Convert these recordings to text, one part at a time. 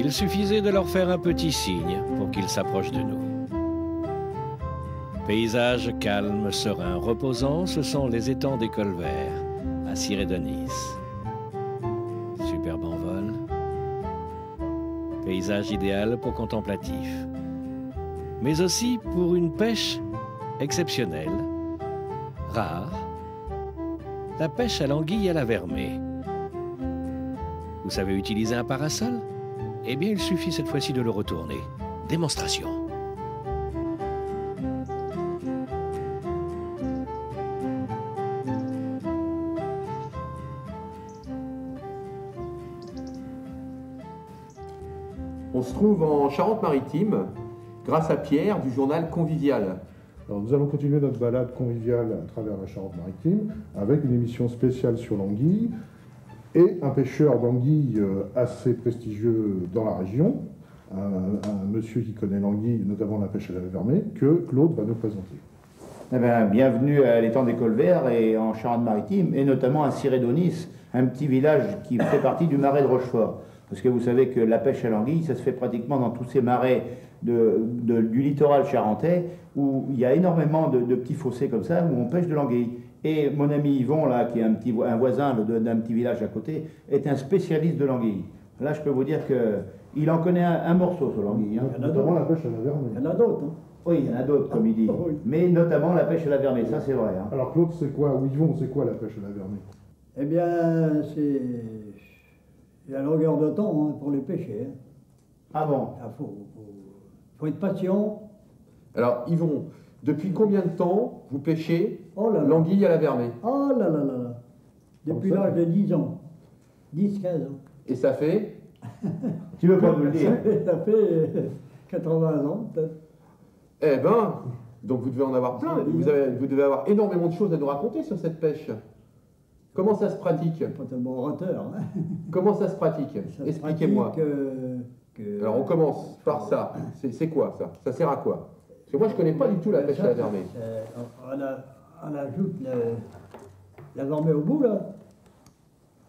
Il suffisait de leur faire un petit signe pour qu'ils s'approchent de nous. Paysage calme, serein, reposant, ce sont les étangs des Colverts, à Ciré de Nice. Superbe en vol. Paysage idéal pour contemplatif. Mais aussi pour une pêche exceptionnelle, rare, la pêche à l'anguille à la vermée. Vous savez utiliser un parasol? Eh bien, il suffit cette fois-ci de le retourner. Démonstration. On se trouve en Charente-Maritime, grâce à Pierre du journal Convivial. Alors nous allons continuer notre balade conviviale à travers la Charente-Maritime avec une émission spéciale sur l'anguille et un pêcheur d'anguilles assez prestigieux dans la région, un monsieur qui connaît l'anguille, notamment la pêche à la vermée, que Claude va nous présenter. Eh bien, bienvenue à l'étang des Colverts et en Charente-Maritime, et notamment à Ciré de Nice, un petit village qui fait partie du marais de Rochefort. Parce que vous savez que la pêche à l'anguille, ça se fait pratiquement dans tous ces marais du littoral charentais, où il y a énormément de petits fossés comme ça, où on pêche de l'anguille. Et mon ami Yvon, là, qui est un voisin d'un petit village à côté, est un spécialiste de l'anguille. Là, je peux vous dire qu'il en connaît un morceau sur l'anguille. Hein. Notamment la pêche à la vermée. Il y en a d'autres. Hein. Oui, il y en a d'autres, comme il dit. Oui. Mais notamment la pêche à la vermée, ça c'est vrai. Hein. Alors Claude, c'est quoi, ou Yvon, c'est quoi la pêche à la vermée? Eh bien, c'est la longueur de temps hein, pour les pêcher. Hein. Ah bon? Il faut être patient. Alors, Yvon, depuis combien de temps vous pêchez l'anguille à la vermée? Oh là là là là. Depuis l'âge de 10 ans. 10-15 ans. Et ça fait? Tu veux pas nous le dire? Ça fait 80 ans peut-être. Eh ben, donc vous devez en avoir plein. Vous devez avoir énormément de choses à nous raconter sur cette pêche. Comment ça se pratique? Pas tellement orateur. Hein. Comment ça se pratique? Expliquez-moi. Alors on commence par ça. C'est quoi ça? Ça sert à quoi? Parce que moi je connais pas du tout la pêche à la vermée. On ajoute la vermée au bout là.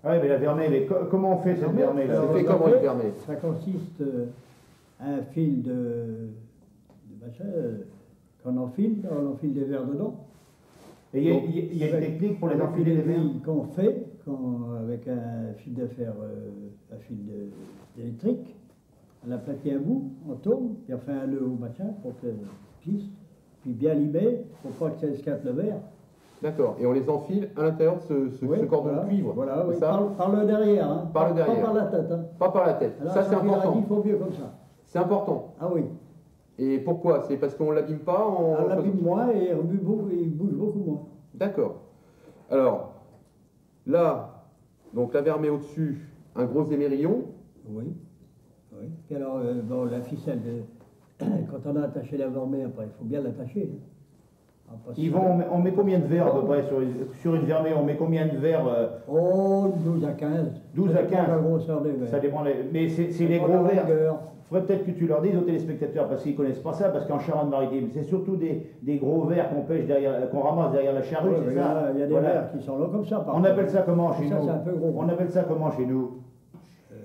Ah oui, mais la vermée, comment on fait cette vermée là? C'est fait comment une vermée? Ça consiste à un fil de machin qu'on enfile, on enfile des verres dedans. Et il y a une technique pour les enfiler les verres qu'on fait avec un fil de fer, un fil électrique. On a plaqué un bout, on tourne, puis on fait un nœud au machin pour que ça glisse, puis bien limer pour pas que ça escape le verre. D'accord, et on les enfile à l'intérieur de ce cordon de cuivre. Voilà, oui, ça par le derrière. Hein. Par le derrière. Pas par la tête. Hein. Pas par la tête. Alors, ça c'est important. Il faut mieux comme ça. C'est important. Ah oui. Et pourquoi? C'est parce qu'on ne l'abîme pas? On l'abîme moins et il bouge beaucoup moins. D'accord. Alors, là, donc la vermée au-dessus, un gros émerillon. Oui. Oui. Et alors, bon, la ficelle, quand on a attaché la vermée, après, il faut bien l'attacher. Hein. On met combien de verres à peu près sur une vermée? On met combien de verres? Oh, 12 à 15. 12 à 15. La grosseur des verres. Ça dépend. Mais c'est les gros verres. Il faudrait peut-être que tu leur dises aux téléspectateurs, parce qu'ils ne connaissent pas ça, parce qu'en Charente-Maritime, c'est surtout des gros verres qu'on pêche qu'on ramasse derrière la charrue, c'est ça? Il y a des verres qui sont là comme ça. On appelle ça comment chez nous? Ça, c'est un peu gros. On appelle ça comment chez nous?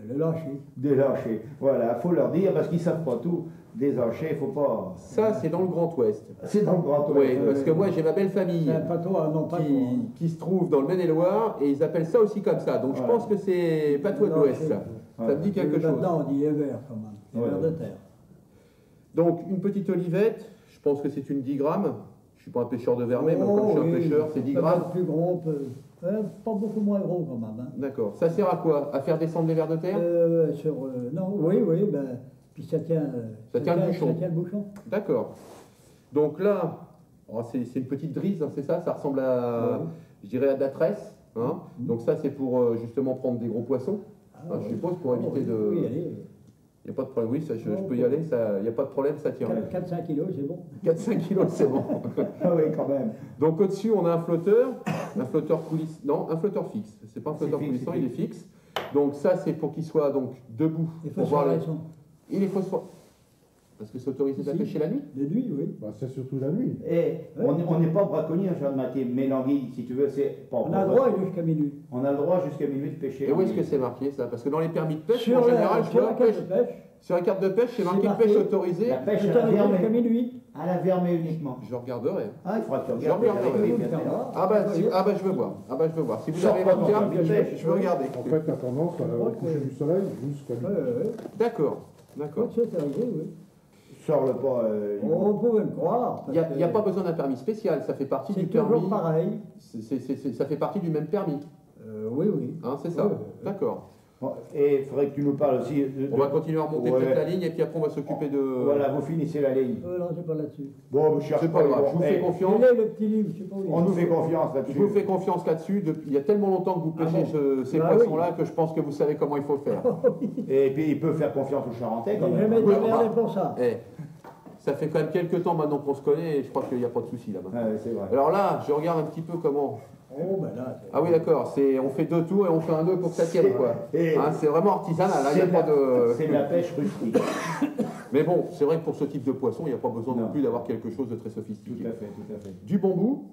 Le lâcher. Des lâchers. Voilà, il faut leur dire, parce qu'ils ne savent pas tout. Des lâchers, il ne faut pas... Ça, c'est dans le Grand Ouest. C'est dans le Grand Ouest. Oui, parce que moi, j'ai ma belle famille qui se trouve dans le Maine-et-Loire, et ils appellent ça aussi comme ça. Donc, je pense que c'est patois de l'Ouest, ça. Ça me dit quelque chose. Maintenant, on dit les verres, quand même. Les verres de terre. Donc, une petite olivette, je pense que c'est une 10 grammes. Je ne suis pas un pêcheur de vermée, mais comme je suis un pêcheur, c'est 10 grammes. Plus gros, pas beaucoup moins gros quand même. Hein. D'accord. Ça sert à quoi? À faire descendre les vers de terre? Non, oui, ben, puis ça tient le bouchon. D'accord. Donc là, c'est une petite drise, hein, c'est ça? Ça ressemble à, je dirais, à de la tresse. Hein. Donc ça, c'est pour justement prendre des gros poissons. Je suppose, pour éviter de... Oui, allez. Il n'y a pas de problème, oui, ça, je peux y aller, il n'y a pas de problème, ça tient. 4-5 kilos, c'est bon. 4-5 kilos, c'est bon. Ah oui, quand même. Donc au-dessus, on a un flotteur coulissant, non, un flotteur fixe. C'est pas un flotteur coulissant, il est fixe. Donc ça, c'est pour qu'il soit donc debout. Il faut Il est phosphore. Parce que c'est autorisé de pêcher la nuit? De nuit, oui. Bah, c'est surtout la nuit. Et on n'est pas braconnier en Charente-Maritime, mais l'anguille, si tu veux, c'est pas... On a le droit jusqu'à minuit. On a le droit jusqu'à minuit de pêcher. Et où est-ce que c'est marqué ça? Parce que dans les permis de pêche, en général, sur la cage de pêche. Sur la carte de pêche, c'est marqué marqué pêche autorisée. La pêche à la Autorisé jusqu'à vermée. minuit. À la vermée uniquement. Je regarderai. Ah, il faudra que tu Je regardes. regarderai. avec lui, Vous bien le sûr. faire, Ah bah, je veux voir. Ah bah, je veux voir. Si vous Sors avez pas votre ton carte, carte de pêche. je veux regarder. En fait, la tendance, au coucher du soleil jusqu'à Ouais, minuit. ouais, ouais. D'accord. Quand D'accord. c'est arrivé, oui. Sors-le pas. On pouvait le croire. Il n'y a pas besoin d'un permis spécial. Ça fait partie du C'est permis. toujours pareil. Ça fait partie du même permis. Oui, oui. Hein, c'est ça. Ouais. D'accord. Bon, et il faudrait que tu nous parles aussi de... On va continuer à remonter Ouais. peut-être la ligne et puis après on va s'occuper de. Voilà, vous finissez la ligne. Non, c'est pas là-dessus. Bon, je cherche C'est pas grave. bon, Je vous fais eh, confiance. Il est le petit livre, je sais pas où il est. On nous fait confiance Je là-dessus. vous fais confiance là-dessus. Il y a tellement longtemps que vous Ah pêchez bon ces Bah poissons-là que je pense que vous savez comment il faut faire. Et puis il peut faire confiance aux Charentais quand J'ai même. jamais été Oui, emmerdé enfin. pour ça. Eh, ça fait quand même quelques temps maintenant qu'on se connaît et je crois qu'il n'y a pas de souci là-bas. Ouais, c'est vrai. Alors là, je regarde un petit peu comment. Oh, ben là. Ah oui, d'accord. On fait 2 tours et on fait un nœud pour que ça tienne, quoi. Et- Hein, c'est vraiment artisanal. Là, il y C'est a pas de. C'est de la pêche rustique. Mais bon, c'est vrai que pour ce type de poisson, il n'y a pas besoin non Non. plus d'avoir quelque chose de très Tout sophistiqué. à fait, tout à fait. Du bambou.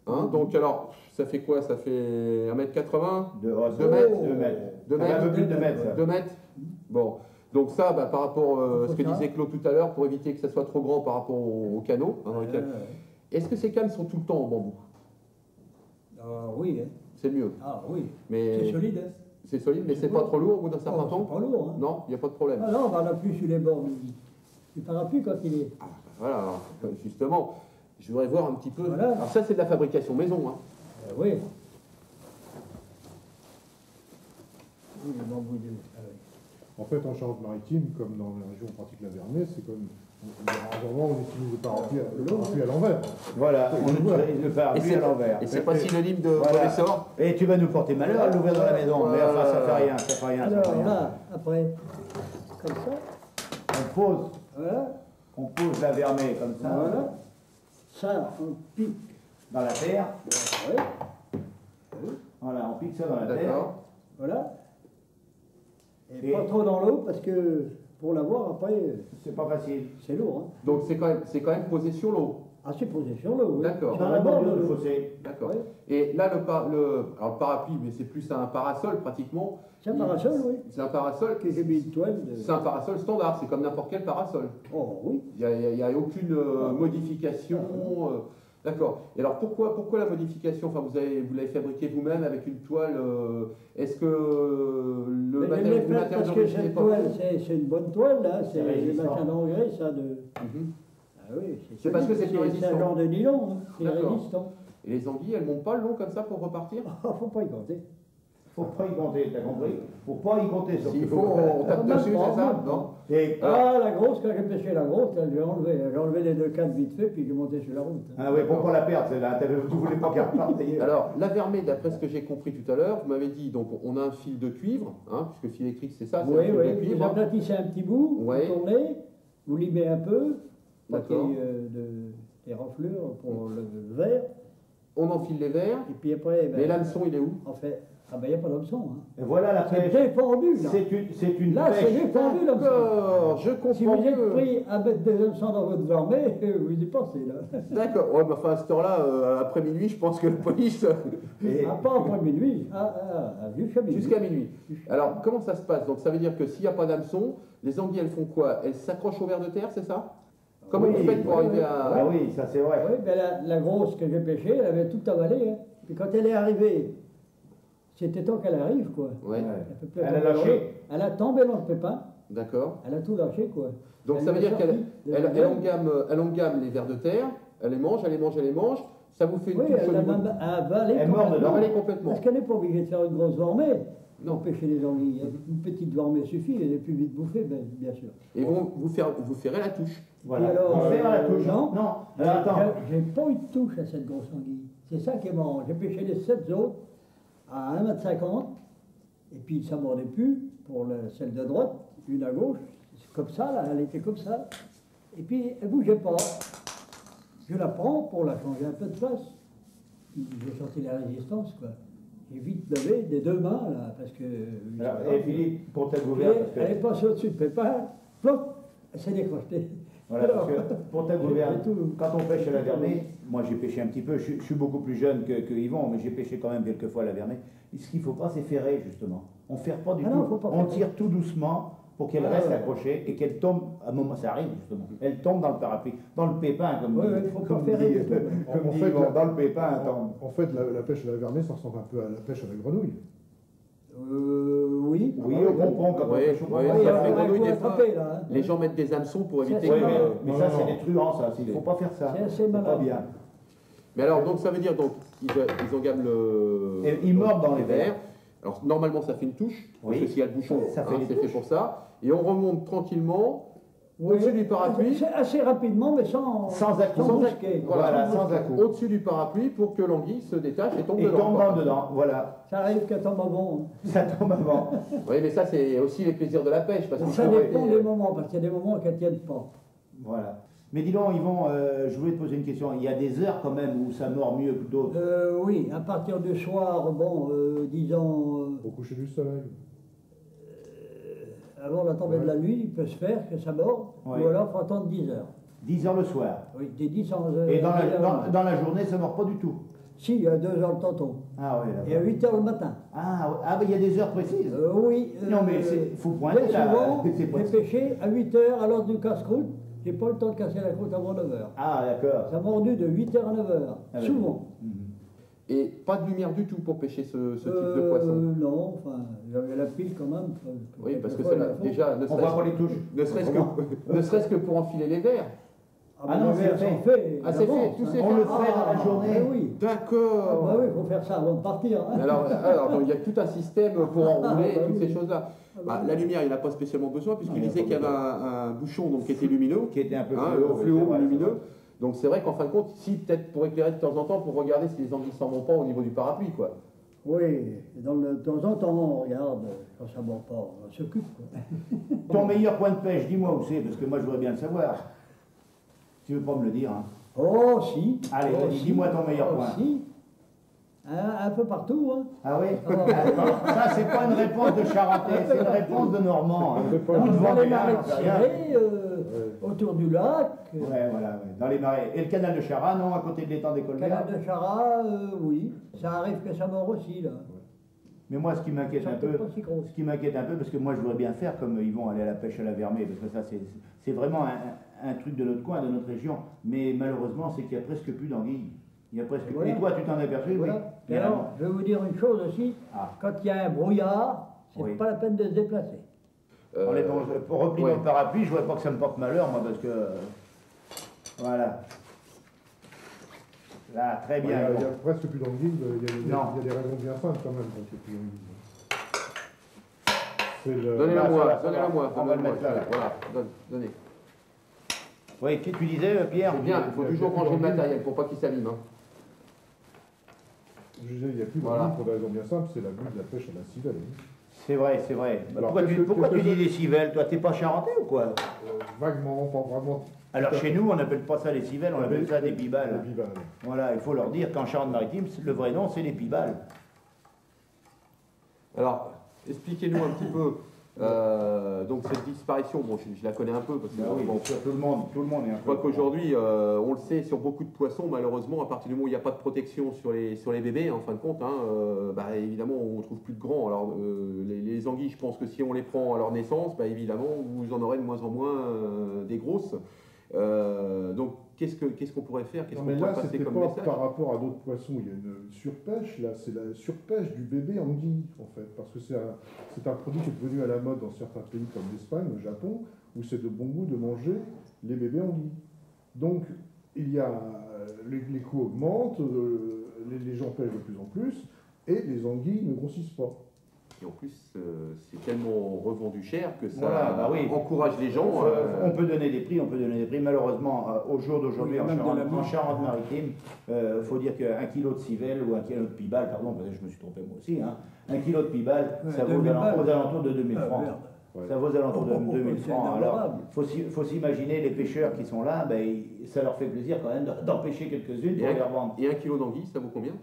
Hein, donc alors, ça fait quoi? Ça fait 1,80 m? De, 2 mètres. 2 mètres. 2 Ça fait un peu plus de 2 mètres, ça. 2 mètres. Bon. Donc ça, bah, par rapport à ce que Ça. disait Claude tout à l'heure, pour éviter que ça soit trop grand par rapport au canot. Hein, dans lesquels- Est-ce que ces cannes sont tout le temps en bambou? Oui, hein. C'est mieux. Ah oui. Mais C'est solide, hein. c'est solide, mais c'est pas trop lourd au bout d'un certain Oh, temps? c'est pas lourd, hein. Non, il n'y a pas de problème. Ah non, on va plus sur les bords du parapluie quand il est. Voilà, alors, justement, je voudrais voir un petit peu. Voilà. Alors ça, c'est de la fabrication maison. Hein. Oui. Oui, les bambous de. Ah oui. En fait, en Charente-Maritime, comme dans la région pratique la Vernée, c'est comme on utilise le parapluie à l'envers. Voilà, on utilise le Et parapluie c'est à l'envers. et c'est pas synonyme de Voilà. mauvais sort. Et tu vas nous porter malheur à l'ouvrir dans la maison. Mais enfin, ça fait rien, ça fait rien. Ça fait Alors rien. là, après, comme ça, On pose la vermée comme ça, voilà. Ça, on pique. dans la terre. Ouais, Voilà, on pique ça dans la terre. D'accord. voilà. Et, Et- pas trop dans l'eau parce que pour l'avoir après, C'est pas facile. c'est lourd. Hein. Donc c'est quand même posé sur l'eau. Ah, c'est posé sur l'eau. Oui. D'accord. Dans Dans la la bordure bordure de du l'eau. fossé. D'accord. Ouais. Et là, alors, le parapluie, mais c'est plus un parasol pratiquement. C'est un parasol, oui. C'est un parasol. Que j'ai mis une toile de. C'est un parasol standard, c'est comme n'importe quel parasol. Oh oui. Il n'y a aucune modification. D'accord. Et alors pourquoi la modification? Enfin, vous l'avez fabriqué vous-même avec une toile. Est-ce que le Mais je matériau l'ai faite matériau parce que d'origine n'est cette pas toile, c'est une bonne toile, là. C'est les résistant. machins d'engrais, ça. De... Mhm. Ah oui, C'est parce que c'est plus C'est résistant. un genre de nylon, hein. C'est D'accord. résistant. Et les anguilles, elles montent pas le long comme ça pour repartir? Ah, faut pas y compter. Faut pas y compter, t'as compris? Faut pas y compter surtout. S'il faut, on tape Même dessus, pas, c'est ça? même pas. Non. Et- Ah, la grosse, quand j'ai pêché la grosse, là, j'ai enlevé les deux cannes vite fait, puis j'ai monté sur la route. Hein. Ah oui, pour pas la perdre, celle-là. Tu voulais pas qu'elle reparte d'ailleurs. Alors, la vermée, d'après ce que j'ai compris tout à l'heure, vous m'avez dit, donc on a un fil de cuivre, hein, puisque le fil électrique c'est ça, c'est Oui, un fil de oui, vous cuivre. aplatissez un petit bout, Ouais. vous tournez, vous limez un peu, pas qu'il y D'accord. ait des renflures pour le verre, On enfile les verres, et puis après, mais l'hameçon il est où? on fait. Ah ben, il n'y a pas d'hameçon. Hein. Et voilà la C'est pêche. défendu, là. C'est une Là, c'est pêche. défendu, l'hameçon. D'accord, je Si comprends vous êtes mieux. pris à mettre des hameçons dans votre vermet, vous y pensez, là. D'accord, ouais, mais enfin à cette heure-là, après minuit, je pense que le police. Et- Ah, pas après minuit, jusqu'à minuit. Jusqu'à minuit. Alors, comment ça se passe? Donc, ça veut dire que s'il n'y a pas d'hameçon, les anguilles, elles font quoi? Elles s'accrochent au ver de terre, c'est ça? Comment Oui, vous faites pour oui, arriver oui. à. Ah oui, ça c'est vrai. Oui, ben la grosse que j'ai pêchée, elle avait tout avalé. Hein. Puis quand elle est arrivée, c'était temps qu'elle arrive, quoi. Ouais, Ouais. Elle peut plus Elle a tomber dans lâché. l'eau. Elle a tombé dans le pépin, d'accord. elle a tout lâché, quoi. Donc, Elle ça veut l'a dire qu'elle sorti de elle, la elle gueule. engamme les vers de terre, elle les mange, elle les mange, elle les mange. Ça vous fait une Oui, touche elle au a niveau. même avalé Elle mord complètement. Avalé complètement. Parce qu'elle n'est pas obligée de faire une grosse varmée. Non. Pour pêcher les anguilles. Une petite varmée suffit, elle est plus vite bouffée, ben, bien sûr. Et vous ferez la touche. Voilà. Et alors, On fait à la touche. non. Non. Alors, attends. J'ai pas eu de touche à cette grosse anguille. C'est ça qui est marrant. J'ai pêché les 7 autres à 1,50 m. Et puis ça ne mordait plus pour celle de droite, une à gauche. C'est comme ça, là, elle était comme ça. Et puis elle ne bougeait pas. Je la prends pour la changer un peu de place. Puis j'ai senti la résistance, quoi. J'ai vite levé des deux mains, là, parce que. Alors, et Philippe, pour ta Et gouverne, elle est passée au-dessus de Pépin, plop, elle s'est décrochée. voilà, parce que pour ta gouverne, j'ai tout. quand on pêche à la vermée, moi j'ai pêché un petit peu, je suis beaucoup plus jeune que Yvon, mais j'ai pêché quand même quelques fois à la vermée. Et ce qu'il ne faut pas, c'est ferrer justement. On ne ferre pas du Ah tout. non, faut pas On ferrer. tire tout doucement pour qu'elle reste accrochée et qu'elle tombe, à un moment, ça arrive justement, elle tombe dans le parapluie, dans le pépin, comme Ouais, dit, ouais, faut pas comme faire dit, rêver, comme En dit fait, Yvon, dans le pépin, elle tombe. En fait, la pêche à la vernée, ça ressemble un peu à la pêche à la grenouille. Oui. Oui, au pompon, comme on Ouais, pêche au ouais, pompon. Oui, ça on fait va grenouille des attraper, fois. là. Hein. Les gens mettent des hameçons pour éviter c'est Oui, que... ça. mais Non, ça, non, c'est non. des truands, ça. Il ne faut pas faire ça. C'est assez C'est pas malin. bien. Mais alors, donc ça veut dire donc ils engament le... Et ils mordent dans les verres. Alors, normalement, ça fait une touche, Oui. parce que s'il y a le bouchon, Ça fait des c'est fait pour ça. Et on remonte tranquillement Oui, au-dessus du parapluie, C'est assez rapidement, mais sans à-coup. brusquer. Voilà, sans à-coup. au-dessus du parapluie pour que l'anguille se détache et tombe Et dedans. tombe quoi. dedans, voilà. Ça arrive qu'elle tombe avant. Ça tombe avant. Oui, mais ça, c'est aussi les plaisirs de la pêche. Parce que Ça dépend des moments, parce qu'il y a des moments qu'elles ne tiennent pas. Voilà. Mais dis donc, Yvon, je voulais te poser une question. Il y a des heures quand même où ça mord mieux que d'autres. Oui, à partir du soir, bon, disons, Au coucher du soleil. avant la tombée de la nuit, il peut se faire que ça morde, Oui. ou alors il faut attendre 10 heures. 10 heures le soir. Oui, des 10 à 11 heures. Et dans 10 heures. dans la journée, ça mord pas du tout. Si, il y a 2 heures le tantôt. Ah oui, Et à d'accord. 8 heures le matin. Ah, ouais. Ah, mais il y a des heures précises. Oui. Non, mais il faut pointer Bien là. souvent, C'est pas- j'ai pêché à 8 heures à l'heure du casse-croûte. J'ai pas le temps de casser la croûte avant 9 heures. Ah, d'accord. Ça a mordu de 8 heures à 9 heures. Ah, souvent. Mhm. Et pas de lumière du tout pour pêcher ce type de poisson. Non, enfin, j'avais la pile quand même. Oui, parce que Quelquefois, c'est il là, la faut. déjà, On voit pas les touches. ne serait-ce que pour enfiler les verres. Ah, non, non, c'est c'est fait. fait. Ah, c'est d'avance, fait, tout hein. c'est On le fait dans la journée. Ah, oui. Ah, D'accord. bah oui, il faut faire ça avant de partir. Hein. Alors, donc, il y a tout un système pour enrouler Ah, bah toutes oui. ces choses-là. Ah, Bah, bah la oui. lumière, il n'a pas spécialement besoin, puisqu'il Non, il disait a qu'il y pas avait un bouchon donc, qui était lumineux, Qui était un peu hein, fluo, fluo c'est ou vrai, lumineux. Donc c'est vrai qu'en fin de compte, si peut-être pour éclairer de temps en temps, pour regarder si les anguilles s'en vont pas au niveau du parapluie, quoi. Oui, et de temps en temps, on regarde, quand ça ne mord pas, on s'occupe. quoi. Ton meilleur point de pêche, dis-moi où c'est, parce que moi je voudrais bien le savoir. Tu veux pas me le dire, hein? Oh, si. Allez, Oh, vas-y, si. dis-moi ton meilleur Oh, point. Si. Un peu partout. Hein. Ah oui? Ah, Ça, c'est pas une réponse de Charentais, c'est une réponse de Normand. Hein. C'est pas- Ou de Dans les Vendéen, marais j'en sais rien. tirés, autour du lac, Ouais, voilà, ouais. Dans les marais. Et le canal de Chara, non, à côté de l'étang des Colverts? canal de Chara, oui. Ça arrive que ça mord aussi, là. Mais moi, ce qui m'inquiète Ça un peu, peut pas si gros. ce qui m'inquiète un peu, parce que moi, je voudrais bien faire comme ils vont aller à la pêche à la vermée, parce que ça, c'est vraiment un truc de notre coin, de notre région. Mais malheureusement, c'est qu'il n'y a presque plus d'anguilles. Il y a presque. Voilà. Et toi, tu t'en es aperçu? Voilà. Oui. Et alors, je vais vous dire une chose aussi. Ah. Quand il y a un brouillard, c'est Oui. pas la peine de se déplacer. Pour replier ouais. mon parapluie, je ne voudrais pas que ça me porte malheur, moi, parce que. Voilà. Là, très Il y bien. a Yvon. presque plus d'anguilles, il y Non. a des raisons bien simples quand même quand il n'y a plus d'anguilles. C'est le- Donnez-la ça moi, va, ça donnez-la va. moi. On va le donnez-la mettre là. moi. Voilà, donnez. Oui, tu disais, Pierre? C'est bien, il faut toujours ranger le matériel pour pas qu'il s'abîme. Hein. Je disais, il n'y a plus Voilà. d'anguilles pour des raisons bien simples, c'est la bulle de la pêche à la civelle. C'est vrai, c'est vrai. Alors, Pourquoi tu, pourquoi qu'est-ce tu que dis les civelles? Toi, t'es pas charentais ou quoi? Vaguement, pas vraiment. Alors chez nous, on n'appelle pas ça les civelles, on appelle ça des pibales. Les bivales. Voilà, il faut leur dire qu'en Charente-Maritime, le vrai nom, c'est les pibales. Alors, expliquez-nous un petit peu. Donc cette disparition, bon, je la connais un peu parce que Ah oui, bon, bien sûr, tout le monde est un je peu. crois qu'aujourd'hui, on le sait, sur beaucoup de poissons, malheureusement, à partir du moment où il n'y a pas de protection sur les bébés, en fin de compte, hein, bah, évidemment, on ne trouve plus de grands. Alors, les anguilles, je pense que si on les prend à leur naissance, bah, évidemment, vous en aurez de moins en moins des grosses. Donc, qu'est-ce qu'on pourrait faire? Qu'est-ce Non, qu'on mais pourrait là, passer c'était comme pas message? par rapport à d'autres poissons, il y a une surpêche, là, c'est la surpêche du bébé anguille, en fait, parce que c'est un produit qui est devenu à la mode dans certains pays comme l'Espagne, le Japon, où c'est de bon goût de manger les bébés anguilles. Donc, il y a, les coûts augmentent, les gens pêchent de plus en plus, et les anguilles ne grossissent pas. Et en plus, c'est tellement revendu cher que ça Voilà, bah oui. encourage les gens. On peut donner des prix, Malheureusement, au jour d'aujourd'hui, Oui, même de la en mouche. Charente-Maritime, il faut dire qu'un kilo de civelle ou un kilo de pibale, pardon, parce que je me suis trompé moi aussi, hein, un kilo de pibale, Ouais, ça vaut 2000 balles. aux alentours de 2000 francs. Merde. Ouais. Ça vaut aux alentours de Oh, 2000 c'est francs. Alors, adorable. faut s'imaginer les pêcheurs qui sont là, ben, ça leur fait plaisir quand même d'en pêcher quelques-unes pour les revendre. Et un kilo d'anguille, ça vaut combien?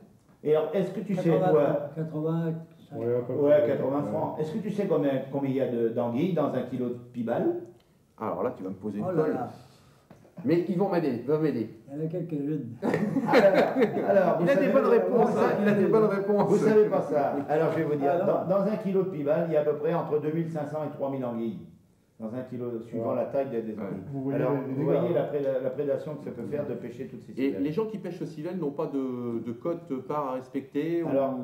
Et alors, est-ce que tu sais, 80, toi, 80, Ouais, à peu ouais, près. 80 francs, est-ce que tu sais combien il y a d'anguilles dans un kilo de pibale? Alors là, tu vas me poser une oh là colle. là, Mais ils vont m'aider, ils vont m'aider. il y en a quelques-unes. Alors, Il a des bonnes réponses, hein, il a des bonnes réponses. Vous savez pas ça. Alors je vais vous dire, Ah, non. dans un kilo de pibale, il y a à peu près entre 2500 et 3000 anguilles. dans 1 kilo, suivant la taille des anguilles. Vous voyez Alors, les vous dégâts, voyez hein. la prédation que ça peut faire de pêcher toutes ces Et civelles. les gens qui pêchent au civelle n'ont pas de cote part à respecter Alors,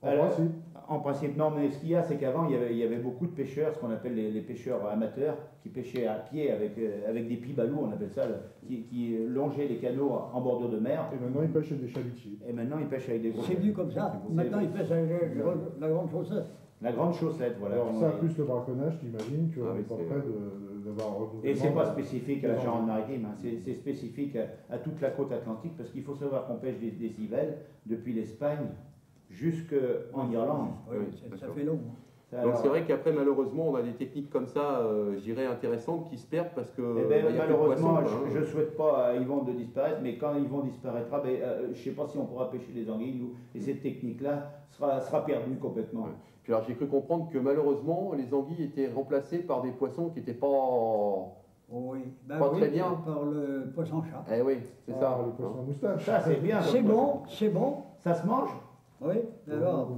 En principe. En principe, non, mais ce qu'il y a, c'est qu'avant, il y avait beaucoup de pêcheurs, ce qu'on appelle les pêcheurs amateurs, qui pêchaient à pied avec des pibalous, on appelle ça, qui longeaient les canaux en bordure de mer. Et maintenant, ils pêchent avec des chalutiers. Et maintenant, ils pêchent avec des gros. C'est venu comme ça. Maintenant, ils pêchent avec la grande chaussette. La grande chaussette, voilà. Alors comment ça, on dit. plus le braconnage, j'imagine qu'on Ah oui, n'est pas c'est- prêt d'avoir un renouvellement. Et c'est pas spécifique à la Non. Charente-Maritime, hein. C'est spécifique à toute la côte atlantique, parce qu'il faut savoir qu'on pêche des civelles depuis l'Espagne jusqu'en Irlande. Oui, Oui, ça d'accord. fait long. Ça, Donc alors, c'est vrai qu'après malheureusement on a des techniques comme ça, je dirais intéressantes, qui se perdent parce que eh ben, il y a plus de malheureusement, poissons, hein. je ne souhaite pas à Yvon de disparaître, mais quand Yvon disparaîtra, je ne sais pas si on pourra pêcher les anguilles, nous, et cette technique-là sera perdue complètement. Ouais. Puis alors j'ai cru comprendre que malheureusement les anguilles étaient remplacées par des poissons qui n'étaient pas... Oui, ben Pas oui, très bien. par le poisson-chat. Eh oui, c'est ça. Le poisson à moustache. Ça, c'est bien. C'est votre bon, poisson. c'est bon. Ça se mange? Oui, alors,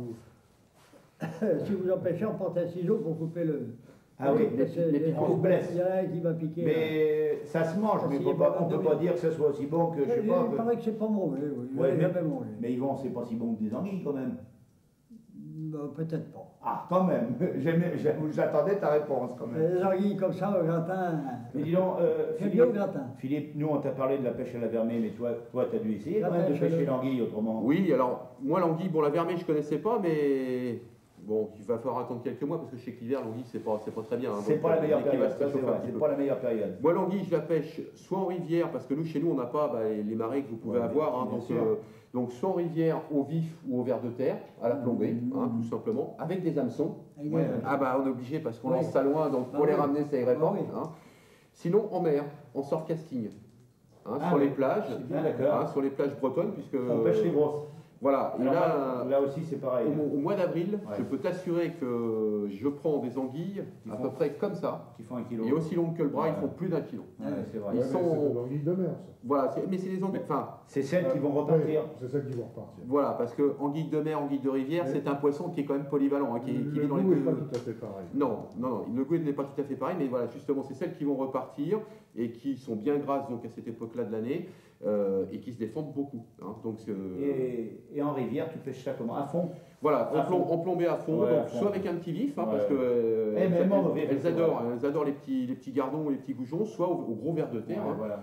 si vous empêchez, on porte un ciseau pour couper le. Ah oui, les petits on se blesse. Il y en a un qui va piquer. Mais ça se mange, mais S'il on y a pas ne peut de pas viande. dire que ce soit aussi bon que, je sais pas. Il paraît que c'est pas mauvais, oui. Je Ouais, l'ai jamais mangé. Mais Yvon, c'est pas si bon que des anguilles quand même. Peut-être pas. Ah, quand même. J'attendais ta réponse quand même. Les anguilles comme ça au gratin. Mais dis donc, C'est bien au gratin. Philippe, nous on t'a parlé de la pêche à la vermée, mais toi tu as dû essayer La quand même de pêche à pêcher la- l'anguille autrement. Oui, alors moi l'anguille, bon la vermée je connaissais pas, mais bon il va falloir attendre quelques mois parce que je sais que l'hiver l'anguille c'est pas très bien. Hein, C'est donc, pas la meilleure dès qu'il va période, se ça c'est réchauffer un vrai, petit c'est peu. pas la meilleure période. Moi l'anguille je la pêche soit en rivière parce que nous chez nous on n'a pas les marées que vous pouvez Ouais, avoir, hein, bien donc, sûr. donc soit en rivière au vif ou au ver de terre, à la plombée, Mhm. hein, tout simplement, avec des hameçons. Avec Ouais. des- Ah bah on est obligé parce qu'on Oui. lance ça loin, donc Bah pour les oui. ramener ça irait Bah pas. oui. Hein. Sinon en mer, en surf casting, hein, Ah sur oui. les plages, C'est bien, d'accord. hein, sur les plages bretonnes, puisque On pêche les grosses. voilà. Et Alors, là, là aussi c'est pareil. au mois d'avril, Ouais. je peux t'assurer que je prends des anguilles Qui à font- peu près comme ça, Qui font 1 kilo. et aussi longues que le bras, ils Ouais. font plus d'1 kilo. Ouais, c'est vrai. Ils Ouais, mais sont- c'est de l'anguille de mer, ça. Voilà, mais c'est des anguilles. Enfin, C'est celles qui vont repartir. Ouais, c'est ça qui vont repartir. voilà, parce que anguille de mer, anguille de rivière, Mais- c'est un poisson qui est quand même polyvalent, hein, qui Le vit dans les goût n'est deux. pas tout à fait pareil. Non, le goût n'est pas tout à fait pareil, mais voilà, justement, c'est celles qui vont repartir et qui sont bien grasses donc à cette époque-là de l'année et qui se défendent beaucoup. Hein. Donc, Et en rivière, tu pêches ça comment? À fond? voilà, À fond. en plombé à fond, Ouais, donc à fond. soit avec un petit vif, hein, Ouais. parce que Et même en vif, elles c'est adorent les petits gardons ou les petits goujons, soit au gros ver de terre. Ouais, Hein. voilà.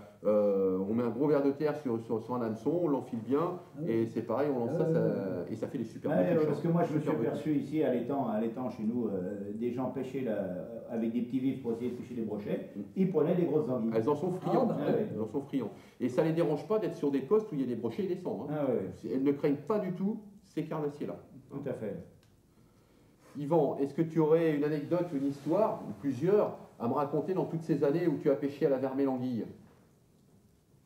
On met un gros ver de terre sur un hameçon, on l'enfile bien, Ah oui. et c'est pareil, on lance Ah ça, oui. et ça fait des super Ouais, bons pêcheurs. parce que moi je me suis Super bons. aperçu ici à l'étang chez nous, des gens pêchaient avec des petits vifs pour essayer de pêcher des brochets, ils prenaient des grosses anguilles. Elles en sont friandes, Ah, bah ouais. elles en sont friandes. Et ça les dérange pas d'être sur des postes où il y a des brochets et des cendres. Hein. Ah ouais, Elles ne craignent pas du tout ces carnassiers-là. tout à fait. Yvan, est-ce que tu aurais une anecdote, une histoire, ou plusieurs, à me raconter dans toutes ces années où tu as pêché à la vermée l'anguille?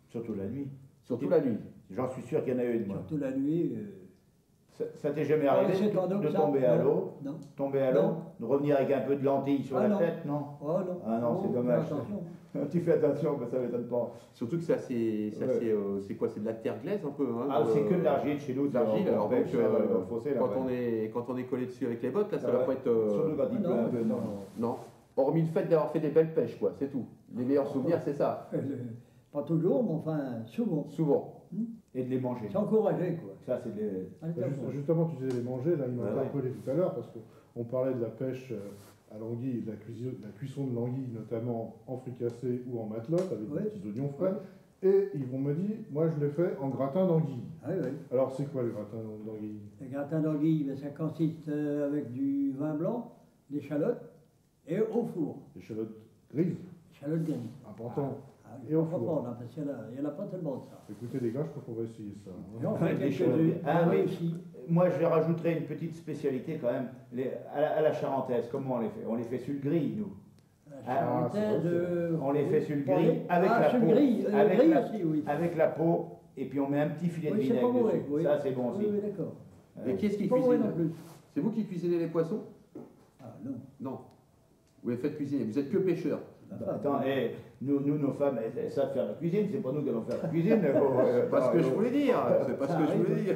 Surtout la nuit. Surtout la nuit. J'en suis sûr qu'il y en a une, moi. Surtout la nuit. Ça t'est jamais arrivé c'est pas donc de ça. tomber à Non. l'eau, Non. tomber à l'eau, Non. de revenir avec un peu de lentilles sur Ah, la non. tête, non? Oh non. Ah non, c'est Oh, dommage. fais attention. Tu fais attention, mais ça m'étonne pas. Surtout que c'est assez, Ouais. c'est quoi? C'est de la terre glaise un peu. Hein, Ah, c'est que de l'argile chez nous, de l'argile. Alors donc, dans le fossé, là, quand ouais. on est collé dessus avec les bottes, là, ça Ah va ouais. pas être. Surtout quand il Ah pleut non. un peu, non. Non. Hormis le fait d'avoir fait des belles pêches, quoi, c'est tout. Les meilleurs souvenirs, c'est ça. Pas toujours, mais enfin, souvent. Souvent. Et de les manger. C'est encouragé, quoi. Ça, c'est des... Justement, tu disais les manger, là, il m'a Ouais, ouais. interpellé tout à l'heure, parce qu'on parlait de la pêche à l'anguille, de la cuisson de l'anguille, notamment en fricassé ou en matelote, avec Ouais. des petits oignons frais. Et ils vont me dire, moi je l'ai fait en gratin d'anguille. Ah oui, oui. Alors c'est quoi le gratin d'anguille? Le gratin d'anguille, ben, ça consiste avec du vin blanc, des échalotes et au four. Échalotes grises, Échalotes grises. important. Ah, Et au il faut four. prendre, hein, parce qu'il y en a pas tellement de ça. Écoutez les gars, je crois qu'on va essayer ça. hein. J'en Ouais, fais des quelques-unes. échalotes. Ah oui. Réussi. Moi, je rajouterais une petite spécialité quand même. À la charentaise, comment on les fait? On les fait sur le grille, nous. La Ah, c'est charentaise, vrai, On les fait sur le Pour grille les- avec ah, la sur le peau. grille, Avec grille la- aussi, oui. Avec la peau, et puis on met un petit filet de Oui, c'est pas vinaigre mauvais. dessus. Oui. Ça, c'est bon aussi. Oui, oui, d'accord. Et qui est-ce qui Pas mauvais cuisine? non plus. C'est vous qui cuisinez les poissons? Ah non. Non. Vous les faites cuisiner. Vous êtes que pêcheur. Attends, nous, nos femmes, elles savent faire la cuisine, c'est pas nous qui allons faire la cuisine. Pas ce que je voulais dire, c'est pas ce que je voulais dire.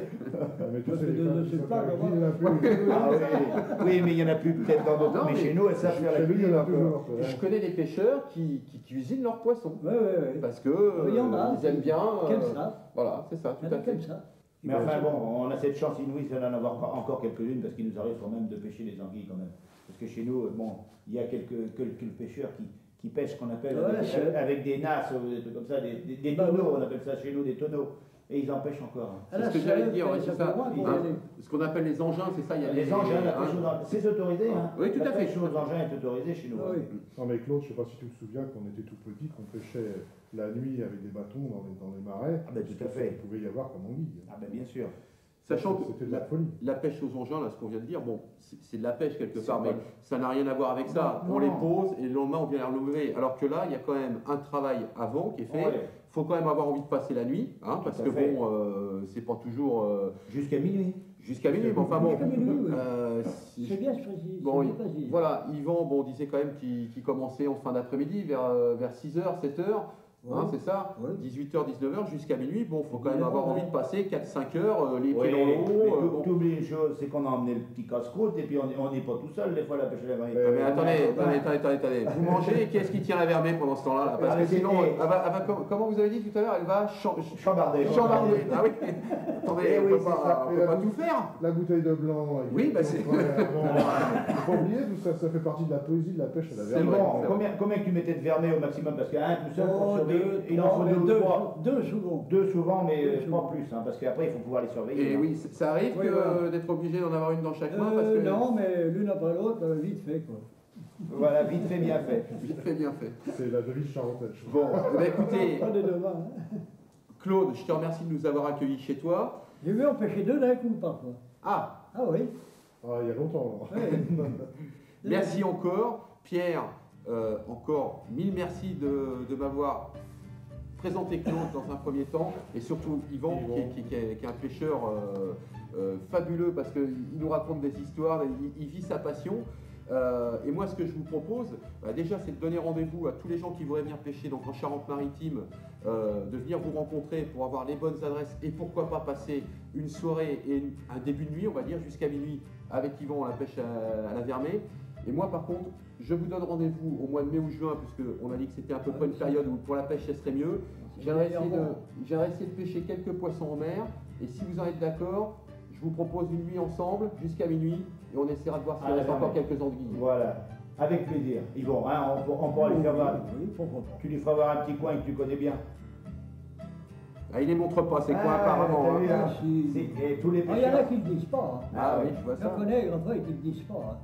Mais tu Parce sais, que les de femmes ce qui savent plat, faire la vraiment. cuisine, il y en a plus. Ah oui, mais il y en a plus peut-être dans d'autres. Non, Mais mais chez nous, elles savent faire la Chez lui, il y cuisine en a encore. toujours. Je connais des pêcheurs qui cuisinent leurs poissons. Ouais, ouais, ouais. Parce que Il y en a. ils aiment bien. Comme ça. Voilà, c'est ça, Il y tout en à a fait. comme ça. Mais enfin bon, on a cette chance inouïe d'en avoir encore quelques-unes parce qu'il nous arrive quand même de pêcher les anguilles quand même. Parce que chez nous, bon, il y a quelques pêcheurs qui pêchent ce qu'on appelle Voilà, avec des nasses, des trucs comme ça, des tonneaux, on appelle ça chez nous des tonneaux. Et ils en pêchent encore. C'est ce que j'allais dire, ouais, c'est ça. Moi, Hein, ce qu'on appelle les engins, c'est ça. Il y a Les engins, la hein. pêche aux engins, c'est autorisé. Hein. Oui, tout à La fait. pêche aux engins est autorisée chez nous. Ah oui. Non mais Claude, je ne sais pas si tu te souviens qu'on était tout petit, qu'on pêchait la nuit avec des bâtons dans les marais. Ah ben, tout à fait. Il pouvait y avoir comme anguille. Ah ben bien sûr. Sachant que C'était de la folie. la pêche aux engins, là, ce qu'on vient de dire, bon, c'est de la pêche quelque C'est part, pas- mais ça n'a rien à voir avec ça. Non, On non. les pose et le lendemain on vient les relever. Alors que là, il y a quand même un travail avant qui est fait. Ouais. Faut quand même avoir envie de passer la nuit, hein, Tout parce à que fait. bon, c'est pas toujours Jusqu'à minuit. jusqu'à minuit, mais enfin bon. Jusqu'à minuit, oui. Si C'est je- bien choisi. Bon, c'est bien choisi. voilà, Yvan, bon, on disait quand même qu'il commençait en fin d'après-midi, vers 6h, 7h, Ouais. c'est ça, Ouais. 18h, 19h, jusqu'à minuit. Bon, faut quand même Évidemment, avoir envie ouais. de passer 4-5 heures, les pieds Oui, dans mais l'eau. bon. t'oublies une chose, c'est qu'on a emmené le petit casse-croûte et puis on n'est pas tout seul des fois à la pêche à la marine. Ah, mais attendez. Vous mangez et qui est-ce qui tient la vermée pendant ce temps-là là? Parce que sinon, elle va, comment vous avez dit tout à l'heure, elle va Chambarder. chambarder. Ah oui, attendez, Eh on oui, peut c'est pas, ça. on peut pas tout faire. La bouteille de blanc. Oui, bah, c'est- Il faut pas oublier, tout ça, ça fait partie de la poésie de la pêche à la C'est verme. vrai. Bon, combien tu mettais de vermet au maximum? Parce qu'un tout seul pour Oh, surveiller, deux, il en faut mais deux ou trois. deux souvent. Deux souvent, mais Deux pas souvent. plus, hein, parce qu'après il faut pouvoir les surveiller. Et hein. oui, ça arrive Oui, que, voilà. d'être obligé d'en avoir une dans chaque main parce que Non, mais l'une après l'autre, vite fait quoi. Voilà, vite fait, bien fait. vite fait, bien fait. C'est la devise charentaise. Bon, eh ben, écoutez, Pas de demain. Hein. Claude, je te remercie de nous avoir accueillis chez toi. J'ai vu empêcher deux d'un coup parfois. Ah, Ah oui. Ah, il y a longtemps. Ouais. merci encore. Pierre, encore mille merci de m'avoir présenté Claude dans un premier temps, et surtout Yvan, qui est un pêcheur fabuleux parce qu'il nous raconte des histoires, il vit sa passion. Et moi, ce que je vous propose, déjà, c'est de donner rendez-vous à tous les gens qui voudraient venir pêcher donc en Charente-Maritime, de venir vous rencontrer pour avoir les bonnes adresses et pourquoi pas passer une soirée et un début de nuit, on va dire, jusqu'à minuit avec Yvan à la pêche à la vermée. Et moi, par contre, je vous donne rendez-vous au mois de mai ou juin, puisqu'on a dit que c'était à peu près une période où pour la pêche, ce serait mieux. J'aimerais essayer de pêcher quelques poissons en mer, et si vous en êtes d'accord, je vous propose une nuit ensemble jusqu'à minuit, et on essaiera de voir s'il Ah, reste encore d'accord. quelques anguilles. Voilà, avec plaisir. Yvon, hein, on pourra lui faire voir. Oui, pourquoi pas. Tu lui feras voir un petit coin que tu connais bien. Ah, il les montre pas, c'est quoi Ah, apparemment t'as vu, hein. hein. Si. Et tous les Ah, il y en a pêcheurs. qui ne le disent pas. Hein. Ah oui, je vois J'en ça. connais, enfin, qui ne le disent pas. Hein.